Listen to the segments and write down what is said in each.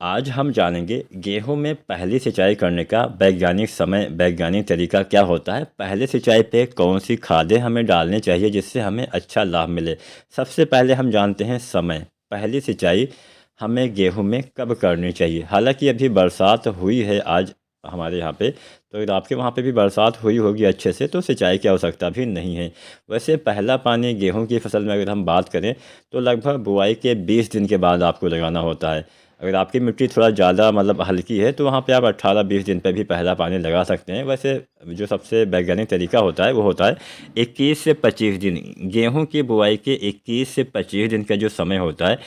आज हम जानेंगे गेहूं में पहली सिंचाई करने का वैज्ञानिक समय वैज्ञानिक तरीका क्या होता है। पहले सिंचाई पे कौन सी खादें हमें डालनी चाहिए जिससे हमें अच्छा लाभ मिले। सबसे पहले हम जानते हैं समय। पहली सिंचाई हमें गेहूं में कब करनी चाहिए। हालांकि अभी बरसात हुई है आज हमारे यहाँ पे, तो अगर आपके वहाँ पे भी बरसात हुई होगी अच्छे से तो सिंचाई की आवश्यकता भी नहीं है। वैसे पहला पानी गेहूं की फसल में अगर हम बात करें तो लगभग बुआई के 20 दिन के बाद आपको लगाना होता है। अगर आपकी मिट्टी थोड़ा ज़्यादा हल्की है तो वहाँ पे आप 18-20 दिन पे भी पहला पानी लगा सकते हैं। वैसे जो सबसे वैज्ञानिक तरीका होता है वो होता है 21 से 25 दिन। गेहूं की बुआई के 21 से 25 दिन का जो समय होता है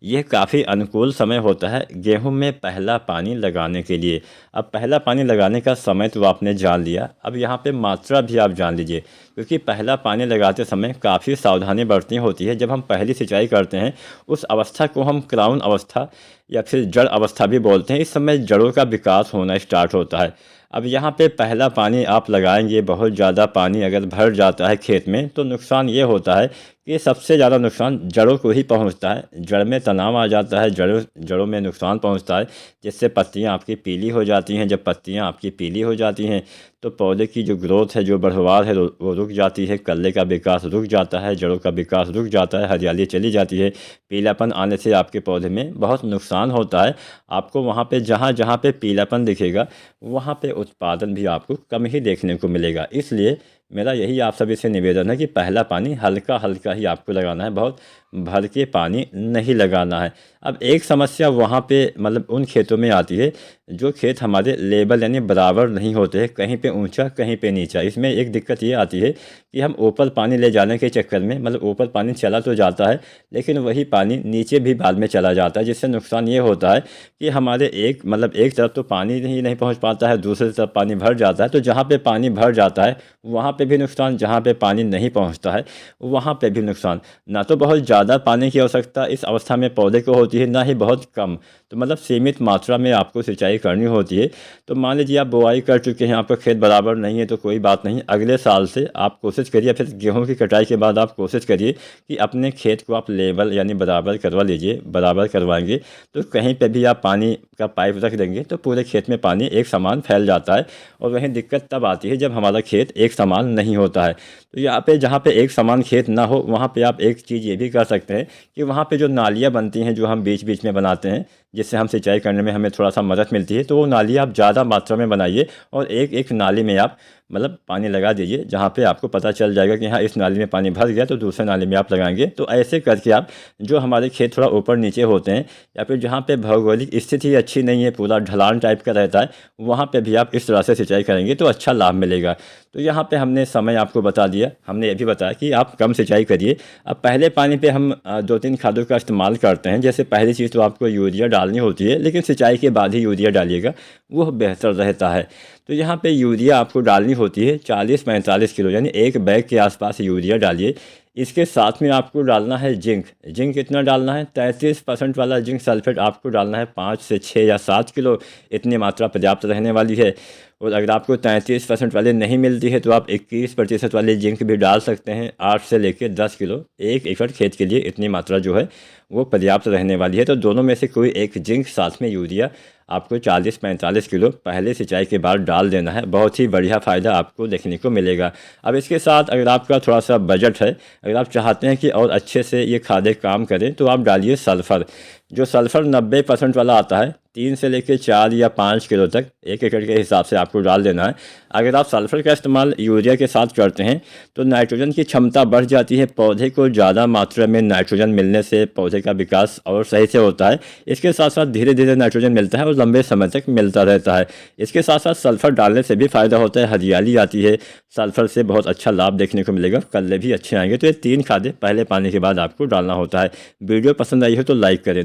यह काफ़ी अनुकूल समय होता है गेहूं में पहला पानी लगाने के लिए। अब पहला पानी लगाने का समय तो आपने जान लिया, अब यहाँ पे मात्रा भी आप जान लीजिए, क्योंकि पहला पानी लगाते समय काफ़ी सावधानी बरतनी होती है। जब हम पहली सिंचाई करते हैं उस अवस्था को हम क्राउन अवस्था या फिर जड़ अवस्था भी बोलते हैं। इस समय जड़ों का विकास होना स्टार्ट होता है। अब यहाँ पे पहला पानी आप लगाएंगे, बहुत ज़्यादा पानी अगर भर जाता है खेत में तो नुकसान ये होता है कि सबसे ज़्यादा नुकसान जड़ों को ही पहुँचता है। जड़ में तनाव आ जाता है, जड़ों में नुकसान पहुँचता है, जिससे पत्तियाँ आपकी पीली हो जाती हैं। जब पत्तियाँ आपकी पीली हो जाती हैं तो पौधे की जो ग्रोथ है, जो बढ़वार है वो रुक जाती है, कल्ले का विकास रुक जाता है, जड़ों का विकास रुक जाता है, हरियाली चली जाती है। पीलापन आने से आपके पौधे में बहुत नुकसान होता है। आपको वहाँ पे जहाँ जहाँ पे पीलापन दिखेगा वहाँ पे उत्पादन भी आपको कम ही देखने को मिलेगा। इसलिए मेरा यही आप सभी से निवेदन है कि पहला पानी हल्का हल्का ही आपको लगाना है, बहुत भर के पानी नहीं लगाना है। अब एक समस्या वहाँ पे उन खेतों में आती है जो खेत हमारे लेवल यानी बराबर नहीं होते हैं, कहीं पे ऊंचा कहीं पे नीचा। इसमें एक दिक्कत ये आती है कि हम ऊपर पानी ले जाने के चक्कर में ऊपर पानी चला तो जाता है लेकिन वही पानी नीचे भी बाद में चला जाता है, जिससे नुकसान ये होता है कि हमारे एक तरफ तो पानी ही नहीं पहुँच पाता है, दूसरी तरफ पानी भर जाता है। तो जहाँ पर पानी भर जाता है वहाँ पे भी नुकसान, जहाँ पे पानी नहीं पहुँचता है वहाँ पे भी नुकसान। ना तो बहुत ज़्यादा पानी की आवश्यकता इस अवस्था में पौधे को होती है, ना ही बहुत कम। तो सीमित मात्रा में आपको सिंचाई करनी होती है। तो मान लीजिए आप बुआई कर चुके हैं, आपका खेत बराबर नहीं है तो कोई बात नहीं, अगले साल से आप कोशिश करिए, फिर गेहूँ की कटाई के बाद आप कोशिश करिए कि अपने खेत को आप लेवल यानी बराबर करवा लीजिए। बराबर करवाएंगे तो कहीं पर भी आप पानी का पाइप रख देंगे तो पूरे खेत में पानी एक समान फैल जाता है। और वहीं दिक्कत तब आती है जब हमारा खेत एक समान नहीं होता है। तो यहाँ पे जहाँ पे एक समान खेत ना हो वहाँ पे आप एक चीज़ ये भी कर सकते हैं कि वहाँ पे जो नालियाँ बनती हैं, जो हम बीच बीच में बनाते हैं जिससे हम सिंचाई करने में हमें थोड़ा सा मदद मिलती है, तो वो नाली आप ज़्यादा मात्रा में बनाइए और एक एक नाली में आप पानी लगा दीजिए। जहाँ पे आपको पता चल जाएगा कि हाँ इस नाली में पानी भर गया तो दूसरे नाली में आप लगाएंगे। तो ऐसे करके आप जो हमारे खेत थोड़ा ऊपर नीचे होते हैं या फिर जहाँ पे भौगोलिक स्थिति अच्छी नहीं है, पूरा ढलान टाइप का रहता है, वहाँ पे भी आप इस तरह से सिंचाई करेंगे तो अच्छा लाभ मिलेगा। तो यहाँ पे हमने समय आपको बता दिया, हमने ये भी बताया कि आप कम सिंचाई करिए। अब पहले पानी पे हम 2-3 खादों का इस्तेमाल करते हैं। जैसे पहली चीज़ तो आपको यूरिया डालनी होती है, लेकिन सिंचाई के बाद ही यूरिया डालिएगा, वो बेहतर रहता है। तो यहाँ पे यूरिया आपको डालनी होती है 40-45 किलो, यानी एक बैग के आसपास यूरिया डालिए। इसके साथ में आपको डालना है जिंक। जिंक कितना डालना है? 33% वाला जिंक सल्फेट आपको डालना है 5 से 6 या 7 किलो, इतनी मात्रा पर्याप्त रहने वाली है। और अगर आपको 33% वाले नहीं मिलती है तो आप 21% वाले जिंक भी डाल सकते हैं। 8 से लेकर 10 किलो 1 एकड़ खेत के लिए इतनी मात्रा जो है वो पर्याप्त रहने वाली है। तो दोनों में से कोई एक जिंक साथ में यूरिया आपको 40-45 किलो पहले सिंचाई के बाद डाल देना है। बहुत ही बढ़िया फ़ायदा आपको देखने को मिलेगा। अब इसके साथ अगर आपका थोड़ा सा बजट है, अगर आप चाहते हैं कि और अच्छे से ये खादें काम करें तो आप डालिए सल्फ़र। जो सल्फ़र 90% वाला आता है 3 से लेकर 4 या 5 किलो तक 1 एकड़ के हिसाब से आपको डाल देना है। अगर आप सल्फ़र का इस्तेमाल यूरिया के साथ करते हैं तो नाइट्रोजन की क्षमता बढ़ जाती है। पौधे को ज़्यादा मात्रा में नाइट्रोजन मिलने से पौधे का विकास और सही से होता है। इसके साथ साथ धीरे धीरे नाइट्रोजन मिलता है और लंबे समय तक मिलता रहता है। इसके साथ साथ सल्फ़र डालने से भी फ़ायदा होता है, हरियाली आती है, सल्फ़र से बहुत अच्छा लाभ देखने को मिलेगा, कल्ले भी अच्छे आएंगे। तो ये 3 खादें पहले पानी के बाद आपको डालना होता है। वीडियो पसंद आई हो तो लाइक करें।